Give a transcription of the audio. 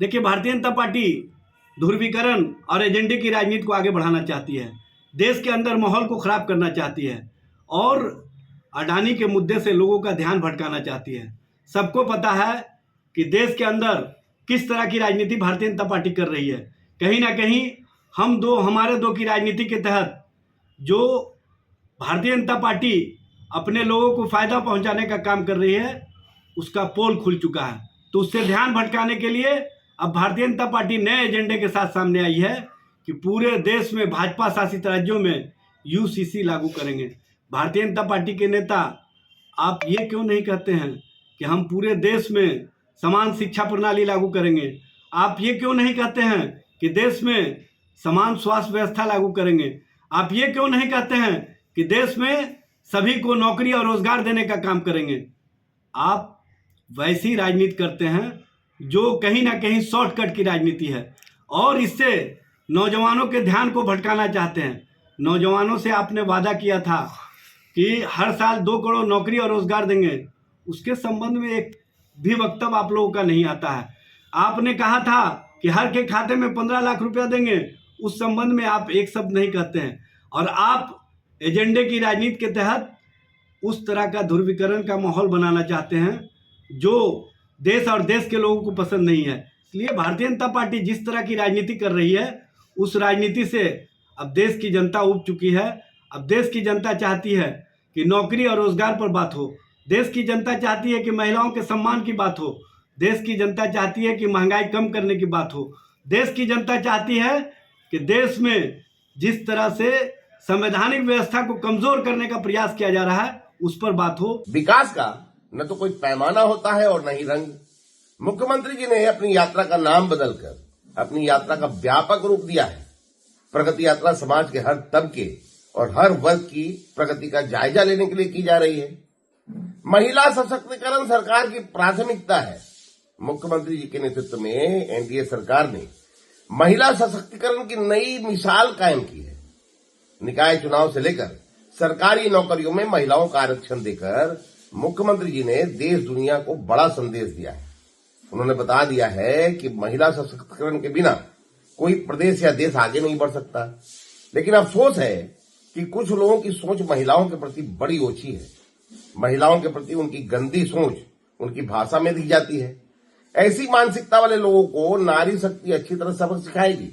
देखिए, भारतीय जनता पार्टी ध्रुवीकरण और एजेंडे की राजनीति को आगे बढ़ाना चाहती है, देश के अंदर माहौल को खराब करना चाहती है और अडानी के मुद्दे से लोगों का ध्यान भटकाना चाहती है। सबको पता है कि देश के अंदर किस तरह की राजनीति भारतीय जनता पार्टी कर रही है। कहीं ना कहीं हमारे दो की राजनीति के तहत जो भारतीय जनता पार्टी अपने लोगों को फायदा पहुंचाने का काम कर रही है, उसका पोल खुल चुका है। तो उससे ध्यान भटकाने के लिए अब भारतीय जनता पार्टी नए एजेंडे के साथ सामने आई है कि पूरे देश में भाजपा शासित राज्यों में यूसीसी लागू करेंगे। भारतीय जनता पार्टी के नेता, आप ये क्यों नहीं कहते हैं कि हम पूरे देश में समान शिक्षा प्रणाली लागू करेंगे? आप ये क्यों नहीं कहते हैं कि देश में समान स्वास्थ्य व्यवस्था लागू करेंगे? आप ये क्यों नहीं कहते हैं कि देश में सभी को नौकरी और रोजगार देने का काम करेंगे? आप वैसी राजनीति करते हैं जो कहीं ना कहीं शॉर्टकट की राजनीति है और इससे नौजवानों के ध्यान को भटकाना चाहते हैं। नौजवानों से आपने वादा किया था कि हर साल 2 करोड़ नौकरी और रोजगार देंगे, उसके संबंध में एक भी वक्तव्य आप लोगों का नहीं आता है। आपने कहा था कि हर के खाते में 15 लाख रुपया देंगे, उस संबंध में आप एक शब्द नहीं कहते हैं और आप एजेंडे की राजनीति के तहत उस तरह का ध्रुवीकरण का माहौल बनाना चाहते हैं जो देश और देश के लोगों को पसंद नहीं है। इसलिए भारतीय जनता पार्टी जिस तरह की राजनीति कर रही है, उस राजनीति से अब देश की जनता उब चुकी है। अब देश की जनता चाहती है कि नौकरी और रोजगार पर बात हो, देश की जनता चाहती है कि महिलाओं के सम्मान की बात हो, देश की जनता चाहती है कि महंगाई कम करने की बात हो, देश की जनता चाहती है कि देश में जिस तरह से संवैधानिक व्यवस्था को कमजोर करने का प्रयास किया जा रहा है उस पर बात हो। विकास का न तो कोई पैमाना होता है और न ही रंग। मुख्यमंत्री जी ने अपनी यात्रा का नाम बदलकर अपनी यात्रा का व्यापक रूप दिया है। प्रगति यात्रा समाज के हर तबके और हर वर्ग की प्रगति का जायजा लेने के लिए की जा रही है। महिला सशक्तिकरण सरकार की प्राथमिकता है। मुख्यमंत्री जी के नेतृत्व में एनडीए सरकार ने महिला सशक्तिकरण की नई मिसाल कायम की है। निकाय चुनाव से लेकर सरकारी नौकरियों में महिलाओं का आरक्षण देकर मुख्यमंत्री जी ने देश दुनिया को बड़ा संदेश दिया है। उन्होंने बता दिया है कि महिला सशक्तिकरण के बिना कोई प्रदेश या देश आगे नहीं बढ़ सकता। लेकिन अफसोस है कि कुछ लोगों की सोच महिलाओं के प्रति बड़ी ओछी है। महिलाओं के प्रति उनकी गंदी सोच उनकी भाषा में दी जाती है। ऐसी मानसिकता वाले लोगों को नारी शक्ति अच्छी तरह सबक सिखाएगी।